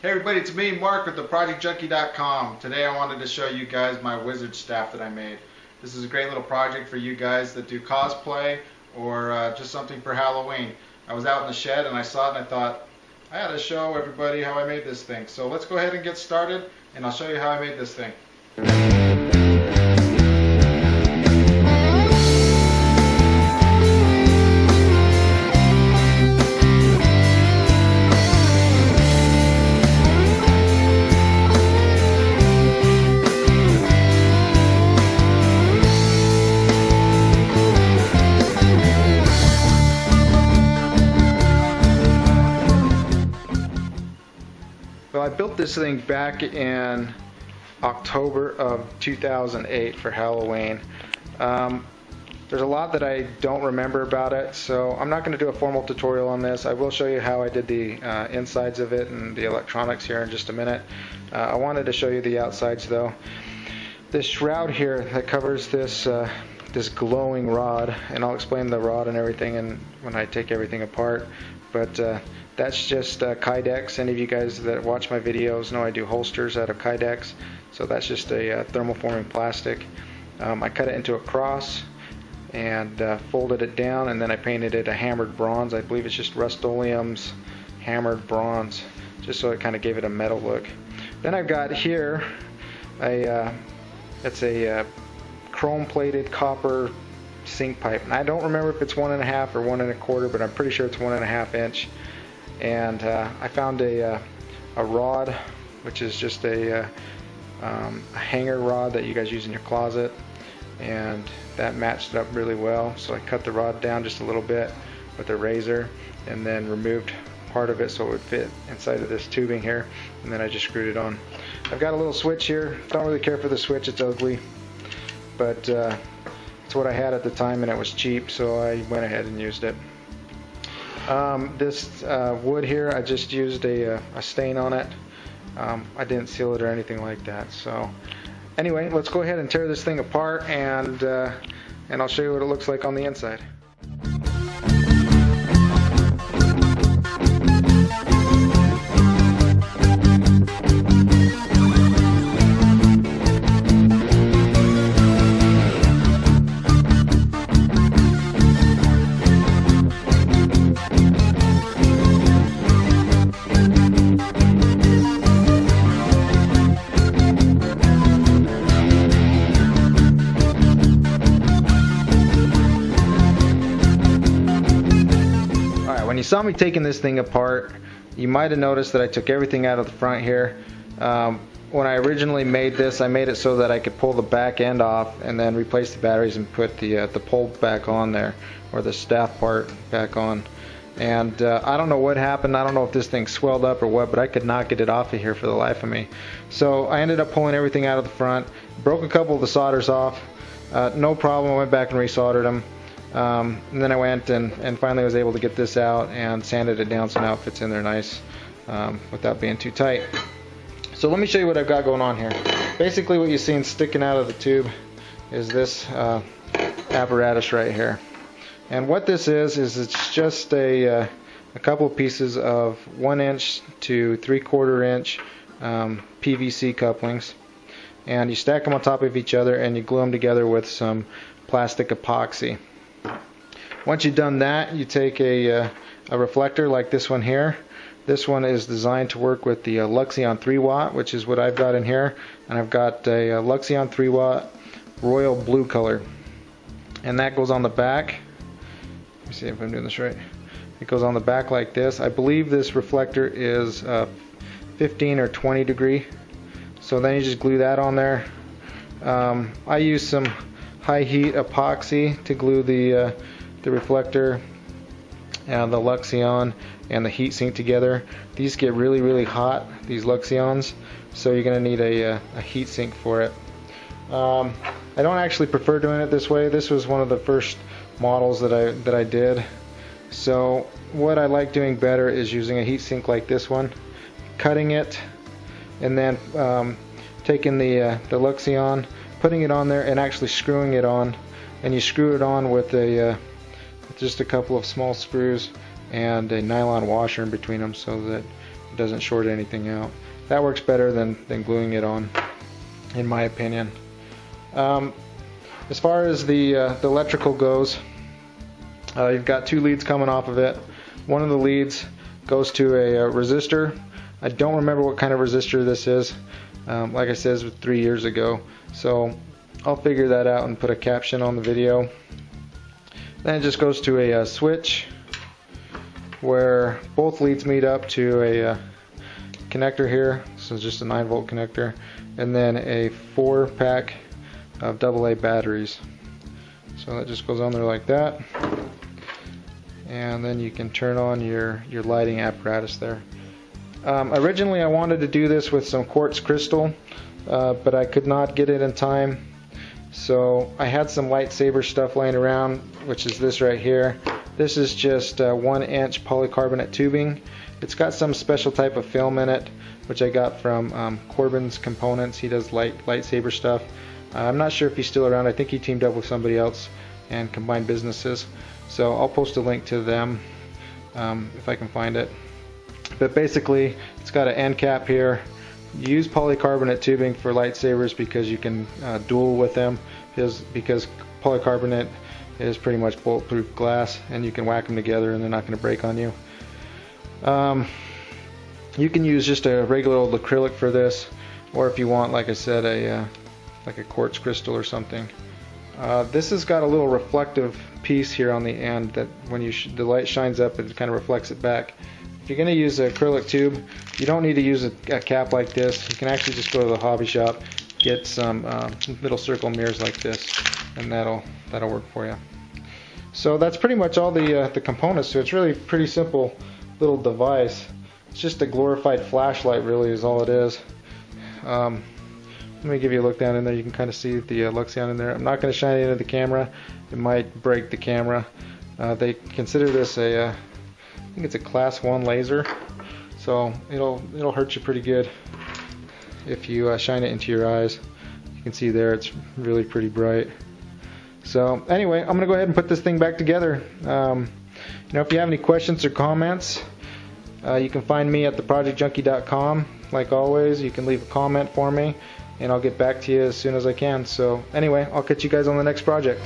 Hey everybody, it's me, Mark with theprojectjunkie.com. Today I wanted to show you guys my wizard staff that I made. This is a great little project for you guys that do cosplay or just something for Halloween. I was out in the shed and I saw it and I thought, I ought to show everybody how I made this thing. So let's go ahead and get started and I'll show you how I made this thing. Well, I built this thing back in October of 2008 for Halloween. There's a lot that I don't remember about it, so I'm not going to do a formal tutorial on this. I will show you how I did the insides of it and the electronics here in just a minute. I wanted to show you the outsides though. This shroud here that covers this this glowing rod, and I'll explain the rod and everything and when I take everything apart, but that's just Kydex. Any of you guys that watch my videos know I do holsters out of Kydex, so that's just a thermoforming plastic. I cut it into a cross and folded it down, and then I painted it a hammered bronze. I believe it's just Rust-Oleum's hammered bronze, just so it kind of gave it a metal look. Then I've got here it's a chrome plated copper sink pipe, and I don't remember if it's 1.5 or 1.25, but I'm pretty sure it's 1.5 inch. And I found a rod, which is just a hanger rod that you guys use in your closet, and that matched it up really well. So I cut the rod down just a little bit with a razor and then removed part of it so it would fit inside of this tubing here, and then I just screwed it on. I've got a little switch here. Don't really care for the switch, it's ugly, but it's what I had at the time and it was cheap, so I went ahead and used it. This wood here, I just used a stain on it. I didn't seal it or anything like that. So anyway, let's go ahead and tear this thing apart, and I'll show you what it looks like on the inside. When you saw me taking this thing apart, you might have noticed that I took everything out of the front here. When I originally made this, I made it so that I could pull the back end off and then replace the batteries and put the pole back on there, or the staff part back on. And I don't know what happened. I don't know if this thing swelled up or what, but I could not get it off of here for the life of me. So I ended up pulling everything out of the front, broke a couple of the solders off. No problem, I went back and resoldered them. And then I went and finally was able to get this out and sanded it down so now it fits in there nice without being too tight. So let me show you what I've got going on here. Basically what you're seeing sticking out of the tube is this apparatus right here. And what this is it's just a couple of pieces of 1 inch to 3/4 inch PVC couplings, and you stack them on top of each other and you glue them together with some plastic epoxy. Once you've done that, you take a reflector like this one here. This one is designed to work with the Luxeon 3-watt, which is what I've got in here, and I've got a Luxeon 3-watt royal blue color, and that goes on the back. Let me see if I'm doing this right. It goes on the back like this. I believe this reflector is 15 or 20 degree, so then you just glue that on there. I use some high heat epoxy to glue the reflector and the Luxeon and the heatsink together. These get really hot, these Luxeons, so you're going to need a heatsink for it. I don't actually prefer doing it this way. This was one of the first models that I did. So what I like doing better is using a heatsink like this one, cutting it, and then taking the Luxeon, putting it on there and actually screwing it on. And you screw it on with just a couple of small screws and a nylon washer in between them so that it doesn't short anything out. That works better than gluing it on, in my opinion. As far as the electrical goes, you've got 2 leads coming off of it. One of the leads goes to a resistor. I don't remember what kind of resistor this is. Like I said, it was 3 years ago, so I'll figure that out and put a caption on the video. Then it just goes to a switch where both leads meet up to a connector here. So it's just a 9-volt connector, and then a 4-pack of AA batteries. So that just goes on there like that, and then you can turn on your lighting apparatus there. Originally I wanted to do this with some quartz crystal, but I could not get it in time. So I had some lightsaber stuff laying around, which is this right here. This is just 1-inch polycarbonate tubing. It's got some special type of film in it, which I got from Corbin's Components. He does lightsaber stuff. I'm not sure if he's still around. I think he teamed up with somebody else and combined businesses. So I'll post a link to them if I can find it. But basically, it's got an end cap here. You use polycarbonate tubing for lightsabers because you can duel with them, because polycarbonate is pretty much bulletproof glass, and you can whack them together and they're not going to break on you. You can use just a regular old acrylic for this, or if you want, like I said, like a quartz crystal or something. This has got a little reflective piece here on the end that when the light shines up, it kind of reflects it back. If you're going to use an acrylic tube, you don't need to use a cap like this. You can actually just go to the hobby shop, get some middle circle mirrors like this, and that'll work for you. So that's pretty much all the components. So it's really a pretty simple little device. It's just a glorified flashlight, really, is all it is. Let me give you a look down in there. You can kind of see the Luxion in there. I'm not going to shine it into the camera. It might break the camera. They consider this I think it's a class 1 laser, so it'll hurt you pretty good if you shine it into your eyes. You can see there it's really pretty bright. So anyway, I'm gonna go ahead and put this thing back together. If you have any questions or comments, you can find me at theprojectjunkie.com. Like always, you can leave a comment for me and I'll get back to you as soon as I can. So anyway, I'll catch you guys on the next project.